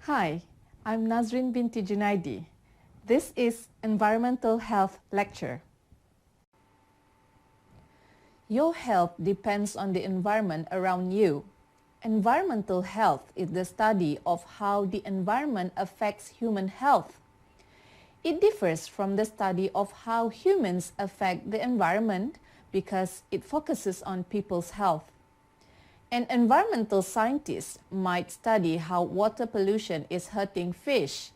Hi, I'm Nazrin Binti Junaidi. This is Environmental Health Lecture. Your health depends on the environment around you. Environmental health is the study of how the environment affects human health. It differs from the study of how humans affect the environment because it focuses on people's health. An environmental scientist might study how water pollution is hurting fish.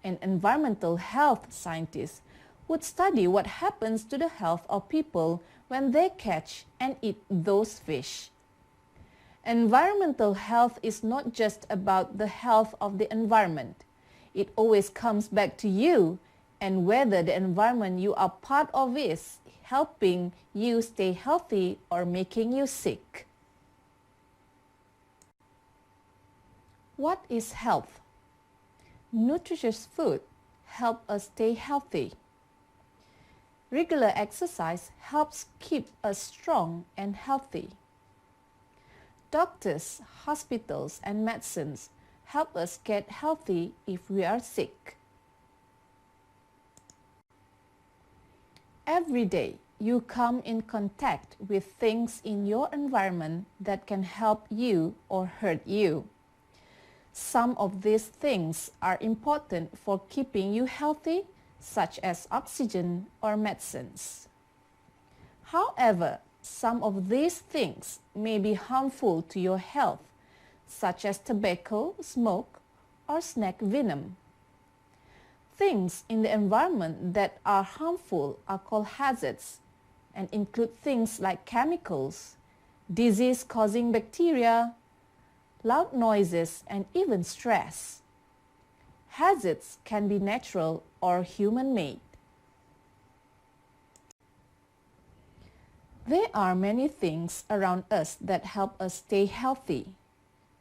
An environmental health scientist would study what happens to the health of people when they catch and eat those fish. Environmental health is not just about the health of the environment. It always comes back to you and whether the environment you are part of is helping you stay healthy or making you sick. What is health? Nutritious food helps us stay healthy. Regular exercise helps keep us strong and healthy. Doctors, hospitals, and medicines help us get healthy if we are sick. Every day, you come in contact with things in your environment that can help you or hurt you. Some of these things are important for keeping you healthy, such as oxygen or medicines. However, some of these things may be harmful to your health, such as tobacco, smoke, or snake venom. Things in the environment that are harmful are called hazards and include things like chemicals, disease-causing bacteria, loud noises, and even stress. Hazards can be natural or human-made. There are many things around us that help us stay healthy.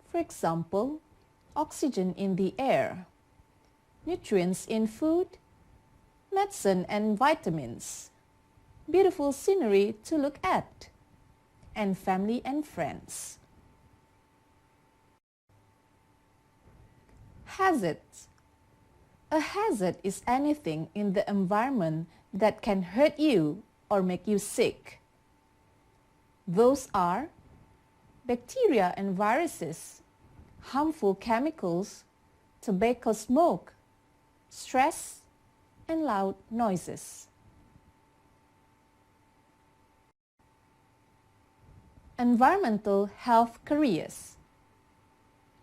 For example, oxygen in the air, nutrients in food, medicine and vitamins, beautiful scenery to look at, and family and friends. Hazards. A hazard is anything in the environment that can hurt you or make you sick. Those are bacteria and viruses, harmful chemicals, tobacco smoke, stress, and loud noises. Environmental health careers.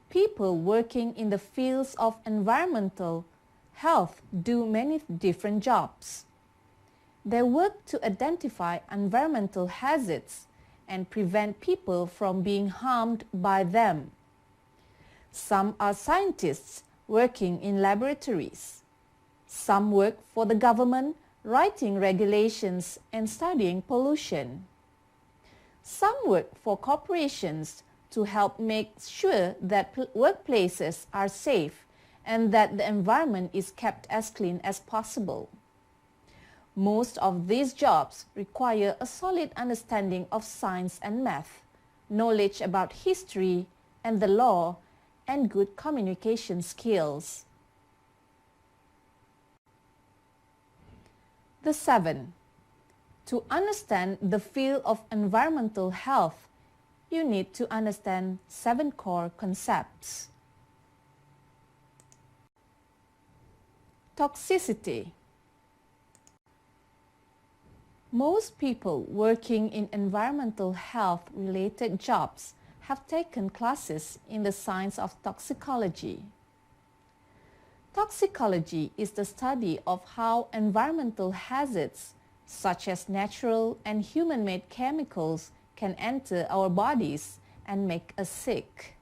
People working in the fields of environmental health do many different jobs. They work to identify environmental hazards and prevent people from being harmed by them. Some are scientists working in laboratories. Some work for the government, writing regulations and studying pollution. Some work for corporations to help make sure that workplaces are safe and that the environment is kept as clean as possible. Most of these jobs require a solid understanding of science and math, knowledge about history and the law, and good communication skills. The 7. To understand the field of environmental health, you need to understand 7 core concepts. Toxicity. Most people working in environmental health-related jobs have taken classes in the science of toxicology. Toxicology is the study of how environmental hazards, such as natural and human-made chemicals, can enter our bodies and make us sick.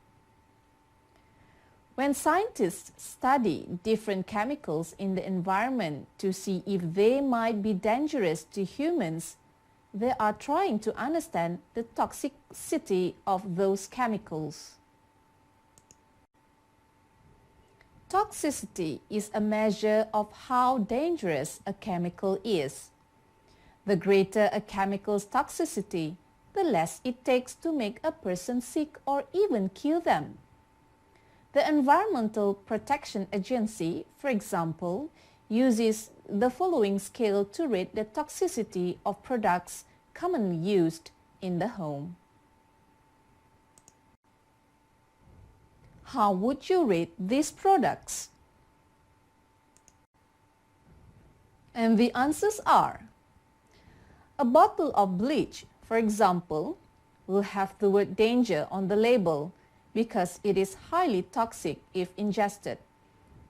When scientists study different chemicals in the environment to see if they might be dangerous to humans, they are trying to understand the toxicity of those chemicals. Toxicity is a measure of how dangerous a chemical is. The greater a chemical's toxicity, the less it takes to make a person sick or even kill them. The Environmental Protection Agency, for example, uses the following scale to rate the toxicity of products commonly used in the home. How would you rate these products? And the answers are: a bottle of bleach, for example, will have the word danger on the label because it is highly toxic if ingested.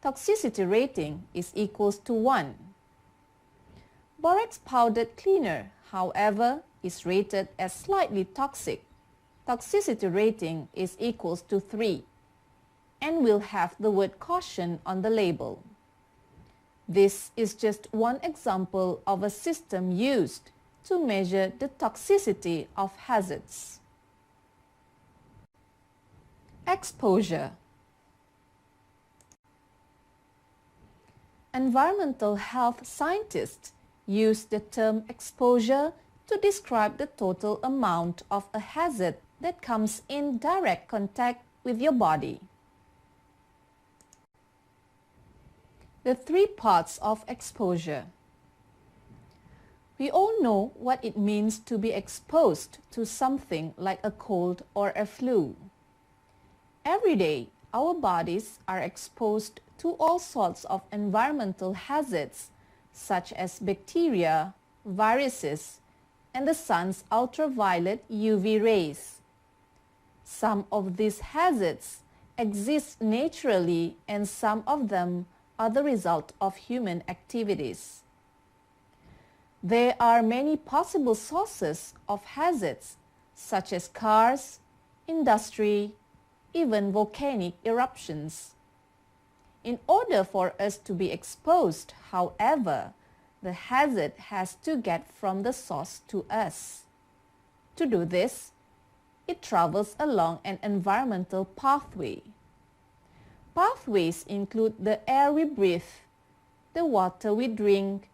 Toxicity rating is equals to 1. Borax powdered cleaner, however, is rated as slightly toxic. Toxicity rating is equals to 3 and will have the word caution on the label. This is just one example of a system used to measure the toxicity of hazards. Exposure. Environmental health scientists use the term exposure to describe the total amount of a hazard that comes in direct contact with your body. The 3 parts of exposure. We all know what it means to be exposed to something like a cold or a flu. Every day, our bodies are exposed to all sorts of environmental hazards such as bacteria, viruses, and the sun's ultraviolet UV rays. Some of these hazards exist naturally and some of them are the result of human activities. There are many possible sources of hazards such as cars, industry, even volcanic eruptions. In order for us to be exposed, however, the hazard has to get from the source to us. To do this, it travels along an environmental pathway. Pathways include the air we breathe, the water we drink,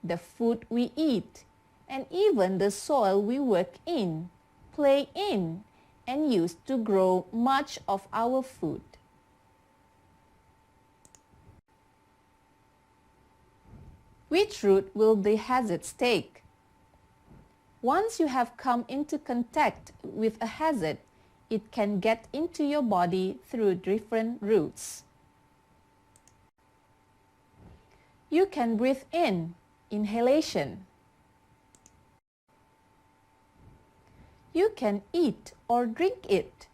the food we eat, and even the soil we work in, play in, and use to grow much of our food. Which route will the hazards take? Once you have come into contact with a hazard, it can get into your body through different routes. You can breathe in, inhalation. You can eat or drink it,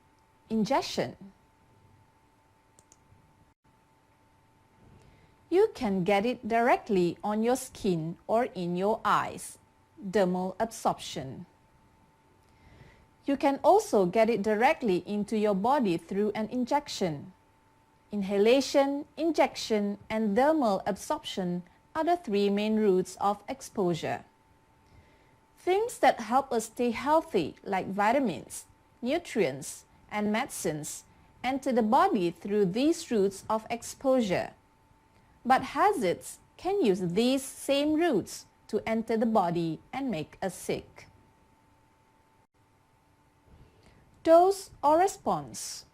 ingestion. You can get it directly on your skin or in your eyes, dermal absorption. You can also get it directly into your body through an injection. Inhalation, injection, and dermal absorption are the 3 main routes of exposure. Things that help us stay healthy, like vitamins, nutrients, and medicines, enter the body through these routes of exposure. But hazards can use these same routes to enter the body and make us sick. Dose or response.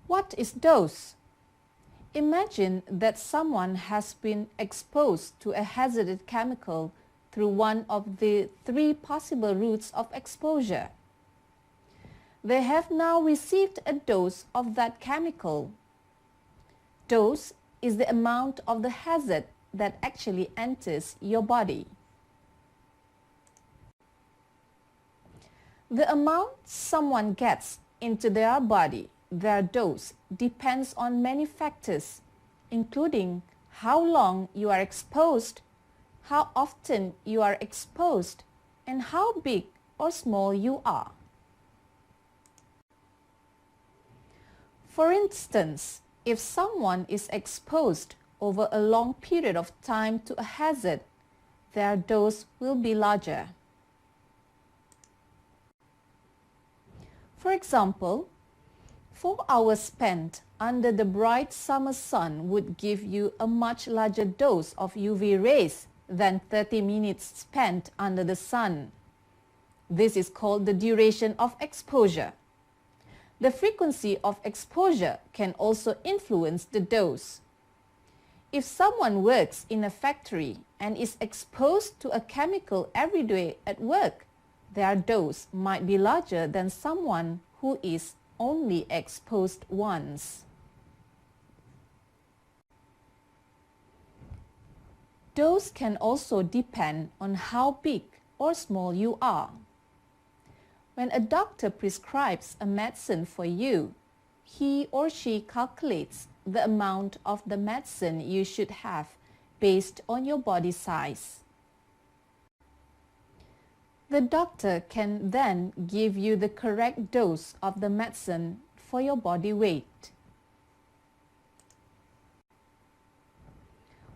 What is dose? Imagine that someone has been exposed to a hazardous chemical through one of the 3 possible routes of exposure. They have now received a dose of that chemical. Dose is the amount of the hazard that actually enters your body. The amount someone gets into their body, their dose, depends on many factors, including how long you are exposed, how often you are exposed, and how big or small you are. For instance, if someone is exposed over a long period of time to a hazard, their dose will be larger. For example, 4 hours spent under the bright summer sun would give you a much larger dose of UV rays than 30 minutes spent under the sun. This is called the duration of exposure. The frequency of exposure can also influence the dose. If someone works in a factory and is exposed to a chemical every day at work, their dose might be larger than someone who is only exposed once. Dose can also depend on how big or small you are. When a doctor prescribes a medicine for you, he or she calculates the amount of the medicine you should have based on your body size. The doctor can then give you the correct dose of the medicine for your body weight.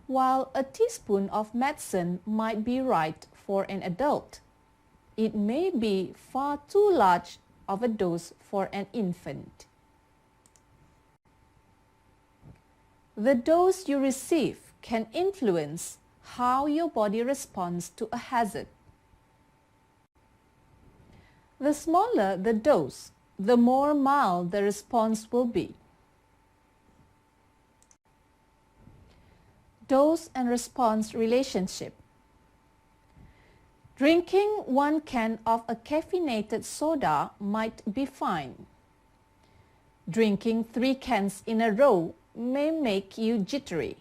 While a teaspoon of medicine might be right for an adult, it may be far too large of a dose for an infant. The dose you receive can influence how your body responds to a hazard. The smaller the dose, the more mild the response will be. Dose and response relationship. Drinking 1 can of a caffeinated soda might be fine. Drinking 3 cans in a row may make you jittery.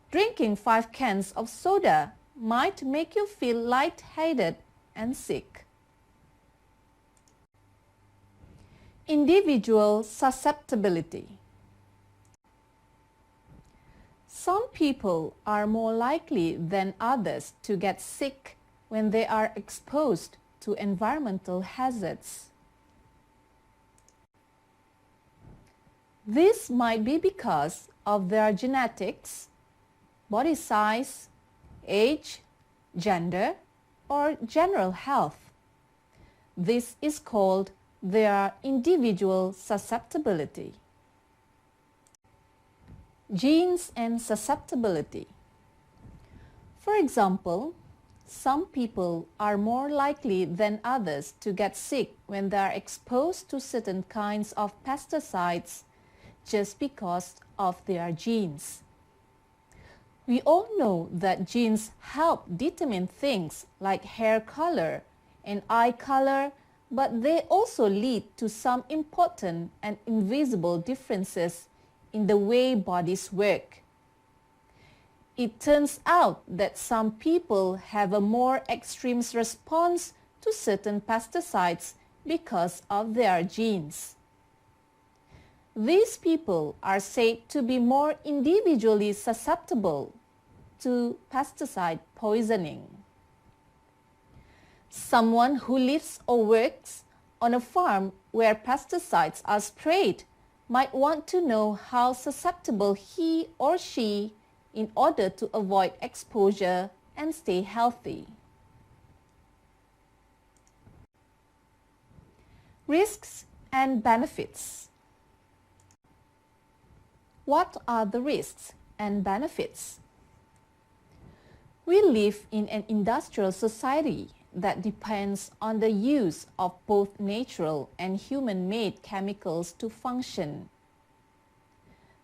Drinking 5 cans of soda might make you feel lightheaded and sick. Individual susceptibility. Some people are more likely than others to get sick when they are exposed to environmental hazards. This might be because of their genetics, body size, age, gender, or general health. This is called their individual susceptibility. Genes and susceptibility. For example, some people are more likely than others to get sick when they are exposed to certain kinds of pesticides just because of their genes. We all know that genes help determine things like hair color and eye color, but they also lead to some important and invisible differences in the way bodies work. It turns out that some people have a more extreme response to certain pesticides because of their genes. These people are said to be more individually susceptible to pesticide poisoning. Someone who lives or works on a farm where pesticides are sprayed might want to know how susceptible he or she in order to avoid exposure and stay healthy. Risks and benefits. What are the risks and benefits? We live in an industrial society that depends on the use of both natural and human-made chemicals to function.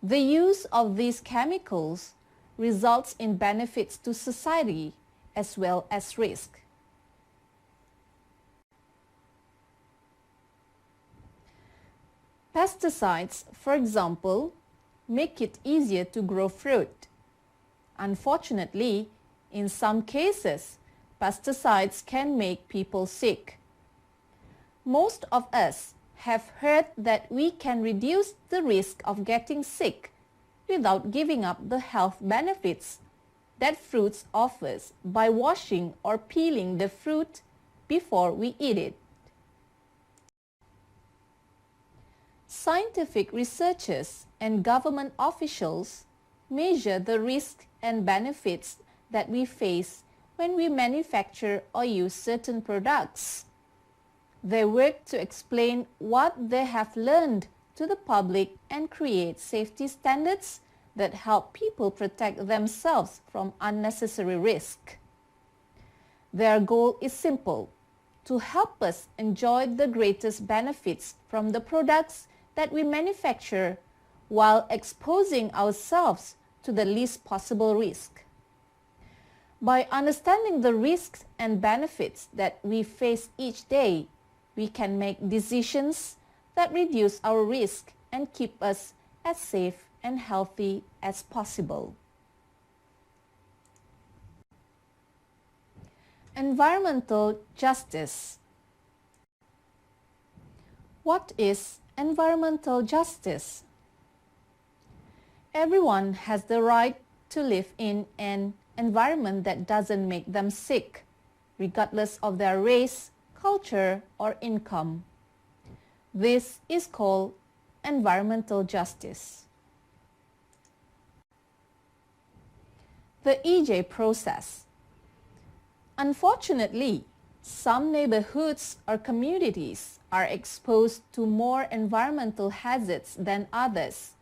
The use of these chemicals results in benefits to society as well as risk. Pesticides, for example, make it easier to grow fruit. Unfortunately, in some cases, pesticides can make people sick. Most of us have heard that we can reduce the risk of getting sick without giving up the health benefits that fruits offers by washing or peeling the fruit before we eat it. Scientific researchers and government officials measure the risks and benefits that we face when we manufacture or use certain products. They work to explain what they have learned to the public and create safety standards that help people protect themselves from unnecessary risk. Their goal is simple: to help us enjoy the greatest benefits from the products that we manufacture while exposing ourselves to the least possible risk. By understanding the risks and benefits that we face each day, we can make decisions that reduce our risk and keep us as safe and healthy as possible. Environmental justice. What is environmental justice? Everyone has the right to live in an environment that doesn't make them sick, regardless of their race, culture, or income. This is called environmental justice. The EJ process. Unfortunately, some neighborhoods or communities are exposed to more environmental hazards than others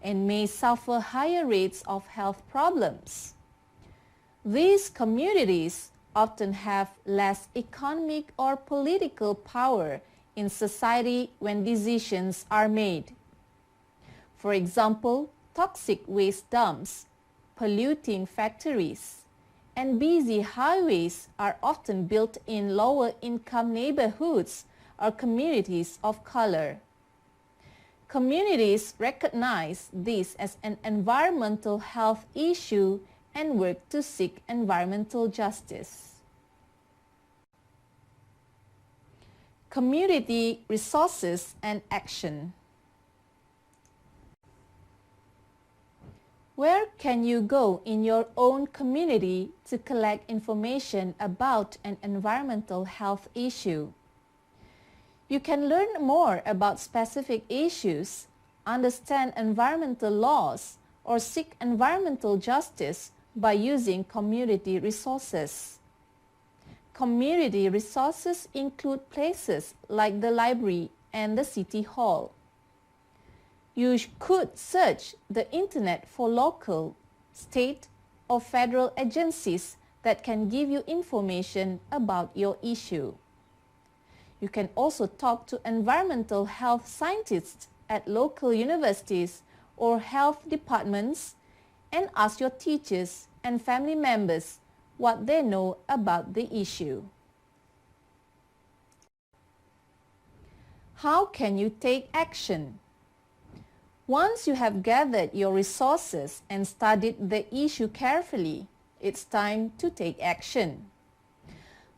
and may suffer higher rates of health problems. These communities often have less economic or political power in society when decisions are made. For example, toxic waste dumps, polluting factories, and busy highways are often built in lower-income neighborhoods or communities of color. Communities recognize this as an environmental health issue and work to seek environmental justice. Community resources and action. Where can you go in your own community to collect information about an environmental health issue? You can learn more about specific issues, understand environmental laws, or seek environmental justice by using community resources. Community resources include places like the library and the city hall. You could search the internet for local, state, or federal agencies that can give you information about your issue. You can also talk to environmental health scientists at local universities or health departments and ask your teachers and family members what they know about the issue. How can you take action? Once you have gathered your resources and studied the issue carefully, it's time to take action.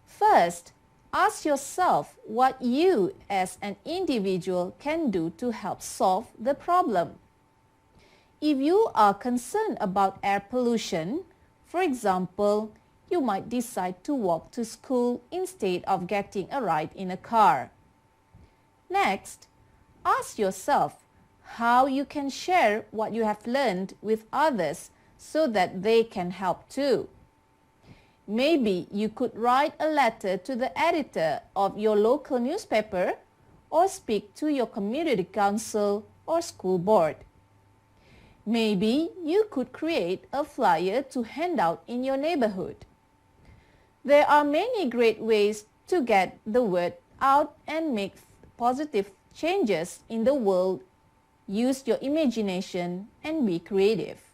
First, ask yourself what you as an individual can do to help solve the problem. If you are concerned about air pollution, for example, you might decide to walk to school instead of getting a ride in a car. Next, ask yourself how you can share what you have learned with others so that they can help too. Maybe you could write a letter to the editor of your local newspaper or speak to your community council or school board. Maybe you could create a flyer to hand out in your neighborhood. There are many great ways to get the word out and make positive changes in the world. Use your imagination and be creative.